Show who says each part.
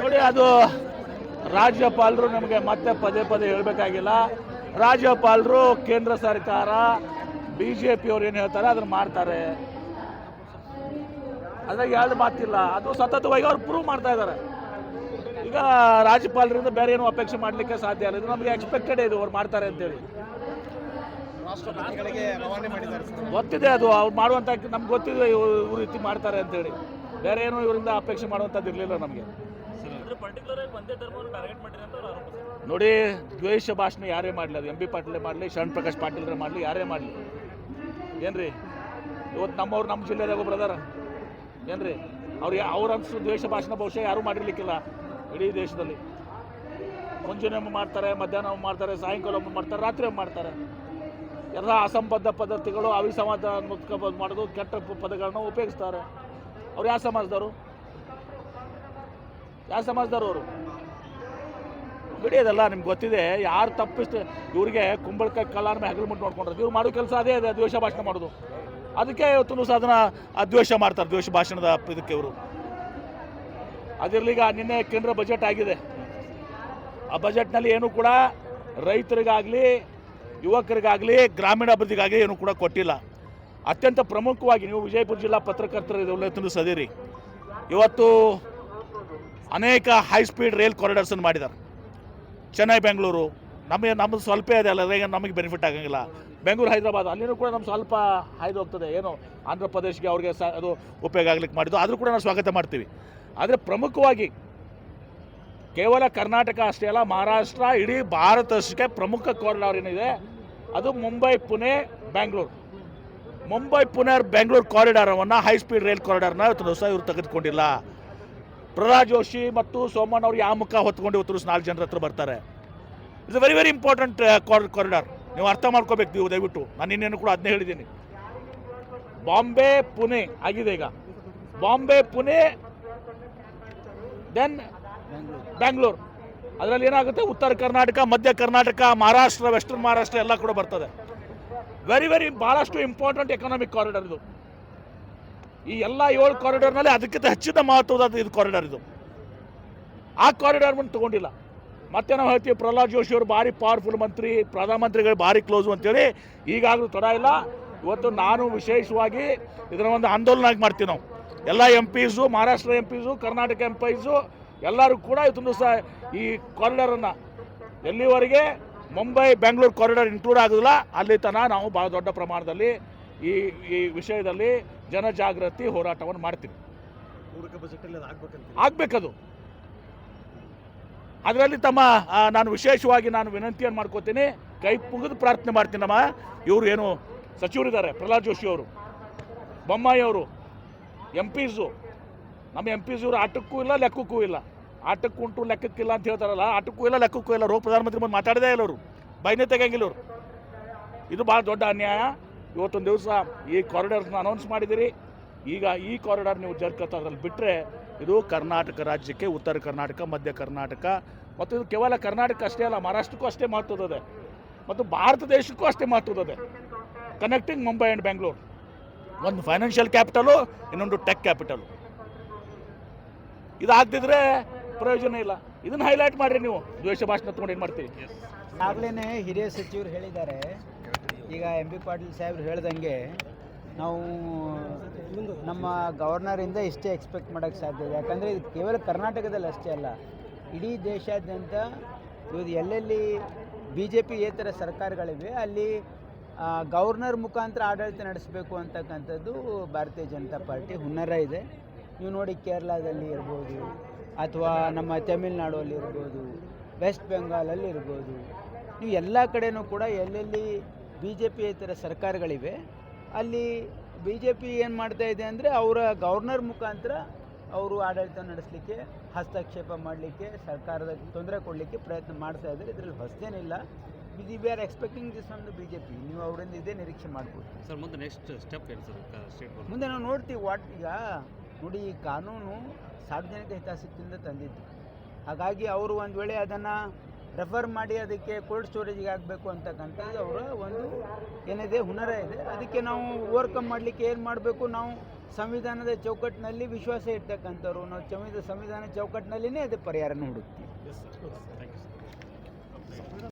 Speaker 1: ನೋಡಿ, ಅದು ರಾಜ್ಯಪಾಲರು ನಮಗೆ ಮತ್ತೆ ಪದೇ ಪದೇ ಹೇಳಬೇಕಾಗಿಲ್ಲ. ರಾಜ್ಯಪಾಲರು ಕೇಂದ್ರ ಸರ್ಕಾರ BJP-ಯವ್ರು ಏನು ಹೇಳ್ತಾರೆ ಅದನ್ನು ಮಾಡ್ತಾರೆ. ಅದ್ರಾಗ ಎರಡು ಮಾತಿಲ್ಲ. ಅದು ಸತತವಾಗಿ ಅವ್ರು ಪ್ರೂವ್ ಮಾಡ್ತಾ ಇದ್ದಾರೆ. ಈಗ ರಾಜ್ಯಪಾಲರಿಂದ ಬೇರೆ ಏನೂ ಅಪೇಕ್ಷೆ ಮಾಡಲಿಕ್ಕೆ ಸಾಧ್ಯ ಇಲ್ಲ. ಇದು ನಮಗೆ ಎಕ್ಸ್ಪೆಕ್ಟೆಡ್ ಇದು ಅವ್ರು ಮಾಡ್ತಾರೆ ಅಂತೇಳಿ. ಗೊತ್ತಿದೆ, ಅದು ಅವ್ರು ಮಾಡುವಂಥ ನಮ್ಗೆ ಗೊತ್ತಿದೆ ಇವ್ರು ರೀತಿ ಮಾಡ್ತಾರೆ ಅಂತೇಳಿ. ಬೇರೆ ಏನೋ ಇವರಿಂದ ಅಪೇಕ್ಷೆ ಮಾಡುವಂಥದ್ದು ಇರಲಿಲ್ಲ ನಮಗೆ. ನೋಡಿ, ದ್ವೇಷ ಭಾಷಣ ಯಾರೇ ಮಾಡಲಿ, ಅದು MB ಪಾಟೀಲ್ ಮಾಡಲಿ, ಶರಣ್ ಪ್ರಕಾಶ್ ಪಾಟೀಲ್ರೆ ಮಾಡಲಿ, ಯಾರೇ ಮಾಡಲಿ, ಏನ್ರಿ ಇವತ್ತು ನಮ್ಮವ್ರು ನಮ್ಮ ಜಿಲ್ಲೆದಾಗ ಒಬ್ರು ಅದಾರ ಏನ್ರಿ, ಅವ್ರ ಅನ್ಸು ದ್ವೇಷ ಭಾಷಣ ಬಹುಶಃ ಯಾರೂ ಮಾಡಿರ್ಲಿಕ್ಕಿಲ್ಲ ಇಡೀ ದೇಶದಲ್ಲಿ. ಮುಂಜಾನೆ ಮಾಡ್ತಾರೆ, ಮಧ್ಯಾಹ್ನ ಮಾಡ್ತಾರೆ, ಸಾಯಂಕಾಲ ಮಾಡ್ತಾರೆ, ರಾತ್ರಿ ಮಾಡ್ತಾರೆ. ಎಲ್ಲ ಅಸಂಬದ್ಧ ಪದ್ಧತಿಗಳು, ಅವಿಸಂವಾದ ಮಾಡೋದು, ಕೆಟ್ಟ ಪದಗಳನ್ನ ಉಪಯೋಗಿಸ್ತಾರೆ. ಅವ್ರು ಯಾವ ಸಮಾಜದವರು ಅವರು ಬಿಡಿಯೋದಲ್ಲ. ನಿಮ್ಗೆ ಗೊತ್ತಿದೆ ಯಾರು ತಪ್ಪಿಸ್ತು. ಇವ್ರಿಗೆ ಕುಂಬಳಕಾಯಿ ಕಲ್ಲಾನ ಹೆಗಲು ಮುಟ್ಟು ನೋಡ್ಕೊಂಡ್ರೆ ಇವ್ರು ಮಾಡೋ ಕೆಲಸ ಅದೇ ಇದೆ, ದ್ವೇಷ ಭಾಷಣ ಮಾಡೋದು. ಅದಕ್ಕೆ ಇವತ್ತು ಸಹ ಅದನ್ನು ದ್ವೇಷ ಮಾಡ್ತಾರೆ, ದ್ವೇಷ ಭಾಷಣದ ಇದಕ್ಕೆ ಇವರು. ಅದಿರಲಿಗ ನಿನ್ನೆ ಕೇಂದ್ರ ಬಜೆಟ್ ಆಗಿದೆ. ಆ ಬಜೆಟ್ನಲ್ಲಿ ಏನೂ ಕೂಡ ರೈತರಿಗಾಗಲಿ, ಯುವಕರಿಗಾಗಲಿ, ಗ್ರಾಮೀಣ ಅಭಿವೃದ್ಧಿಗಾಗಲಿ ಏನೂ ಕೂಡ ಕೊಟ್ಟಿಲ್ಲ. ಅತ್ಯಂತ ಪ್ರಮುಖವಾಗಿ ನೀವು ವಿಜಯಪುರ ಜಿಲ್ಲಾ ಪತ್ರಕರ್ತರ ಉಲ್ಲೇಖ ಸದಿರಿ. ಇವತ್ತು ಅನೇಕ ಹೈ ಸ್ಪೀಡ್ ರೈಲ್ ಕಾರಿಡಾರ್ಸನ್ನು ಮಾಡಿದ್ದಾರೆ. ಚೆನ್ನೈ ಬೆಂಗಳೂರು ನಮ್ಮದು ಸ್ವಲ್ಪ ಇದೆ ಅಲ್ಲ, ನಮಗೆ ಬೆನಿಫಿಟ್ ಆಗಂಗಿಲ್ಲ. ಬೆಂಗಳೂರು ಹೈದರಾಬಾದ್ ಅಲ್ಲಿನೂ ಕೂಡ ನಮ್ಮ ಸ್ವಲ್ಪ ಹಾಯ್ದು ಹೋಗ್ತದೆ. ಏನು ಆಂಧ್ರ ಪ್ರದೇಶಕ್ಕೆ ಅವ್ರಿಗೆ ಅದು ಉಪಯೋಗ ಆಗ್ಲಿಕ್ಕೆ ಮಾಡಿದ್ದು, ಆದರೂ ಕೂಡ ನಾವು ಸ್ವಾಗತ ಮಾಡ್ತೀವಿ. ಆದರೆ ಪ್ರಮುಖವಾಗಿ ಕೇವಲ ಕರ್ನಾಟಕ ಅಷ್ಟೇ ಅಲ್ಲ, ಮಹಾರಾಷ್ಟ್ರ, ಇಡೀ ಭಾರತಕ್ಕೆ ಪ್ರಮುಖ ಕಾರಿಡಾರ್ ಏನಿದೆ ಅದು ಮುಂಬೈ ಪುಣೆ ಬೆಂಗಳೂರು. ಮುಂಬೈ ಪುಣೆ ಬೆಂಗಳೂರು ಕಾರಿಡಾರವನ್ನು, ಹೈ ಸ್ಪೀಡ್ ರೈಲ್ ಕಾರಿಡಾರ್ನ ಇವತ್ತು ದಿವಸ ಇವರು ತೆಗೆದುಕೊಂಡಿಲ್ಲ. ಪ್ರಹ್ಲಾದ್ ಜೋಶಿ ಮತ್ತು ಸೋಮಣ್ಣ ಅವ್ರು ಯಾವ ಮುಖ ಹೊತ್ಕೊಂಡು ಇವತ್ತು 4 ಜನರ ಹತ್ರ ಬರ್ತಾರೆ. It's very very important corridor. ನೀವು ಅರ್ಥ ಮಾಡ್ಕೋಬೇಕು ನೀವು ದಯವಿಟ್ಟು. ನಾನು ಇನ್ನೇನು ಕೂಡ ಅದನ್ನೇ ಹೇಳಿದ್ದೀನಿ. ಬಾಂಬೆ ಪುಣೆ ಆಗಿದೆ ಈಗ, ಬಾಂಬೆ ಪುಣೆ ದೆನ್ ಬೆಂಗಳೂರು. ಅದರಲ್ಲಿ ಏನಾಗುತ್ತೆ, ಉತ್ತರ ಕರ್ನಾಟಕ, ಮಧ್ಯ ಕರ್ನಾಟಕ, ಮಹಾರಾಷ್ಟ್ರ, ವೆಸ್ಟರ್ನ್ ಮಹಾರಾಷ್ಟ್ರ ಎಲ್ಲ ಕೂಡ ಬರ್ತದೆ. ವೆರಿ ಭಾಳಷ್ಟು ಇಂಪಾರ್ಟೆಂಟ್ ಎಕನಾಮಿಕ್ ಕಾರಿಡಾರ್ ಇದು. ಈ ಎಲ್ಲ 7 ಕಾರಿಡಾರ್ನಲ್ಲಿ ಅದಕ್ಕಿಂತ ಹೆಚ್ಚಿನ ಮಹತ್ವದ ಇದು ಕಾರಿಡಾರ್ ಇದು. ಆ ಕಾರಿಡಾರ್ ಬಂದು ತೊಗೊಂಡಿಲ್ಲ. ಮತ್ತೆ ನಾವು ಹೇಳ್ತೀವಿ ಪ್ರಹ್ಲಾದ್ ಜೋಶಿ ಅವರು ಭಾರಿ ಪವರ್ಫುಲ್ ಮಂತ್ರಿ, ಪ್ರಧಾನಮಂತ್ರಿಗಳು ಭಾರಿ ಕ್ಲೋಸು ಅಂತೇಳಿ. ಈಗಾಗಲೂ ತಡ ಇಲ್ಲ. ಇವತ್ತು ನಾನು ವಿಶೇಷವಾಗಿ ಇದರ ಒಂದು ಆಂದೋಲನ ಮಾಡ್ತೀವಿ ನಾವು. ಎಲ್ಲ MPಸು, ಮಹಾರಾಷ್ಟ್ರ MPಸು, ಕರ್ನಾಟಕ MPಸು ಎಲ್ಲರೂ ಕೂಡ ಇವತ್ತೊಂದು ಸಹ ಈ ಕಾರಿಡಾರನ್ನು ಎಲ್ಲಿವರೆಗೆ ಮುಂಬೈ ಬೆಂಗಳೂರು ಕಾರಿಡಾರ್ ಇನ್ಕ್ಲೂಡ್ ಆಗೋದಿಲ್ಲ ಅಲ್ಲಿ ತನಕ ನಾವು ಭಾಳ ದೊಡ್ಡ ಪ್ರಮಾಣದಲ್ಲಿ ಈ ವಿಷಯದಲ್ಲಿ ಜನಜಾಗೃತಿ ಹೋರಾಟವನ್ನು ಮಾಡ್ತೀವಿ. ಆಗಬೇಕದು. ಅದರಲ್ಲಿ ನಾನು ವಿಶೇಷವಾಗಿ ವಿನಂತಿಯನ್ನು ಮಾಡ್ಕೋತೀನಿ, ಕೈ ಮುಗಿದು ಪ್ರಾರ್ಥನೆ ಮಾಡ್ತೀನಿ. ಇವರು ಏನು ಸಚಿವರಿದ್ದಾರೆ, ಪ್ರಹ್ಲಾದ್ ಜೋಶಿ ಅವರು, ಬೊಮ್ಮಾಯಿ ಅವರು, MPಸು, ನಮ್ಮ MPs ಇವರು ಆಟಕ್ಕೂ ಇಲ್ಲ ಲೆಕ್ಕಕ್ಕೂ ಇಲ್ಲ. ಆಟಕ್ಕುಂಟು ಲೆಕ್ಕಕ್ಕಿಲ್ಲ ಅಂತ ಹೇಳ್ತಾರಲ್ಲ, ಆಟಕ್ಕೂ ಇಲ್ಲ ಲೆಕ್ಕಕ್ಕೂ ಇಲ್ಲ. ಪ್ರಧಾನಮಂತ್ರಿ ಬಂದು ಮಾತಾಡದೇ ಇಲ್ಲ ಅವರು, ಬೈನೇ ತೆಗಂಗಿಲ್ಲ ಅವರು. ಇದು ಭಾಳ ದೊಡ್ಡ ಅನ್ಯಾಯ. ಇವತ್ತೊಂದು ದಿವಸ ಈ ಕಾರಿಡಾರ್ಸ್ನ ಅನೌನ್ಸ್ ಮಾಡಿದ್ದೀರಿ. ಈಗ ಈ ಕಾರಿಡಾರ್ ನೀವು ಅದ್ರಲ್ಲಿ ಬಿಟ್ಟರೆ ಇದು ಕರ್ನಾಟಕ ರಾಜ್ಯಕ್ಕೆ, ಉತ್ತರ ಕರ್ನಾಟಕ, ಮಧ್ಯ ಕರ್ನಾಟಕ ಮತ್ತು ಇದು ಕೇವಲ ಕರ್ನಾಟಕ ಅಷ್ಟೇ ಅಲ್ಲ, ಮಹಾರಾಷ್ಟ್ರಕ್ಕೂ ಅಷ್ಟೇ ಮಹತ್ವದಿದೆ ಮತ್ತು ಭಾರತ ದೇಶಕ್ಕೂ ಅಷ್ಟೇ ಮಹತ್ವದಿದೆ. ಕನೆಕ್ಟಿಂಗ್ ಮುಂಬೈ ಆ್ಯಂಡ್ ಬೆಂಗಳೂರು, ಒಂದು ಫೈನಾನ್ಷಿಯಲ್ ಕ್ಯಾಪಿಟಲು, ಇನ್ನೊಂದು ಟೆಕ್ ಕ್ಯಾಪಿಟಲು. ಇದಾಗ್ತಿದ್ರೆ ಪ್ರಯೋಜನ ಇಲ್ಲ. ಇದನ್ನು ಹೈಲೈಟ್ ಮಾಡಿರಿ ನೀವು. ದ್ವೇಷ ಭಾಷಣ ತೊಗೊಂಡು ಏನು ಮಾಡ್ತೀವಿ?
Speaker 2: ಆಗಲೇ ಹಿರಿಯ ಸಚಿವರು ಹೇಳಿದ್ದಾರೆ. ಈಗ MB ಪಾಟೀಲ್ ಸಾಹೇಬ್ರು ಹೇಳ್ದಂಗೆ ನಾವು ನಮ್ಮ ಗವರ್ನರಿಂದ ಇಷ್ಟೇ ಎಕ್ಸ್ಪೆಕ್ಟ್ ಮಾಡೋಕ್ಕೆ ಸಾಧ್ಯ ಇದೆ. ಯಾಕಂದರೆ ಇದು ಕೇವಲ ಕರ್ನಾಟಕದಲ್ಲಿ ಅಷ್ಟೇ ಅಲ್ಲ, ಇಡೀ ದೇಶಾದ್ಯಂತ ಇವತ್ತು ಎಲ್ಲೆಲ್ಲಿ BJP ಏತರ ಸರ್ಕಾರಗಳಿವೆ ಅಲ್ಲಿ ಗವರ್ನರ್ ಮುಖಾಂತರ ಆಡಳಿತ ನಡೆಸಬೇಕು ಅಂತಕ್ಕಂಥದ್ದು ಭಾರತೀಯ ಜನತಾ ಪಾರ್ಟಿ ಹುನ್ನರ ಇದೆ. ನೀವು ನೋಡಿ, ಕೇರಳದಲ್ಲಿ ಇರ್ಬೋದು, ಅಥವಾ ನಮ್ಮ ತಮಿಳ್ನಾಡಲ್ಲಿ ಇರ್ಬೋದು, ವೆಸ್ಟ್ ಬೆಂಗಾಲಲ್ಲಿ ಇರ್ಬೋದು, ನೀವು ಎಲ್ಲ ಕಡೆಯೂ ಕೂಡ ಎಲ್ಲೆಲ್ಲಿ BJP ಏತರ ಸರ್ಕಾರಗಳಿವೆ ಅಲ್ಲಿ BJP ಏನು ಮಾಡ್ತಾ ಇದೆ ಅಂದರೆ ಅವರ ಗವರ್ನರ್ ಮುಖಾಂತರ ಅವರು ಆಡಳಿತ ನಡೆಸಲಿಕ್ಕೆ, ಹಸ್ತಕ್ಷೇಪ ಮಾಡಲಿಕ್ಕೆ, ಸರ್ಕಾರದ ತೊಂದರೆ ಕೊಡಲಿಕ್ಕೆ ಪ್ರಯತ್ನ ಮಾಡ್ತಾ ಇದ್ದಾರೆ. ಇದರಲ್ಲಿ ಹೊಸದೇನಿಲ್ಲ. We are expecting this from the BJP. ನೀವು ಅವರಿಂದ ಇದೇ ನಿರೀಕ್ಷೆ ಮಾಡ್ಬೋದು
Speaker 3: ಸರ್. ಮುಂದೆ ನೆಕ್ಸ್ಟ್ ಸ್ಟೆಪ್ ಏನು ಸರ್ ಸ್ಟೇಟ್
Speaker 2: ಮುಂದೆ ನಾವು ನೋಡ್ತೀವಿ. ಈಗ ನೋಡಿ, ಈ ಕಾನೂನು ಸಾರ್ವಜನಿಕ ಹಿತಾಸಕ್ತಿಯಿಂದ ತಂದಿದ್ದು. ಹಾಗಾಗಿ ಅವರು ಒಂದು ವೇಳೆ ಅದನ್ನು ರೆಫರ್ ಮಾಡಿ ಅದಕ್ಕೆ ಕೋಲ್ಡ್ ಸ್ಟೋರೇಜಿಗೆ ಆಗಬೇಕು ಅಂತಕ್ಕಂಥದ್ದು ಅವರ ಒಂದು ಏನಿದೆ ಹುನರ ಇದೆ. ಅದಕ್ಕೆ ನಾವು ಓವರ್ಕಮ್ ಮಾಡಲಿಕ್ಕೆ ಏನು ಮಾಡಬೇಕು, ನಾವು ಸಂವಿಧಾನದ ಚೌಕಟ್ಟಿನಲ್ಲಿ ವಿಶ್ವಾಸ ಇರ್ತಕ್ಕಂಥವ್ರು, ನಾವು ಸಂವಿಧಾನ ಚೌಕಟ್ಟಿನಲ್ಲಿನೇ ಅದು ಪರಿಹಾರನ ಹುಡುಕ್ತೀವಿ.
Speaker 3: Thank you sir.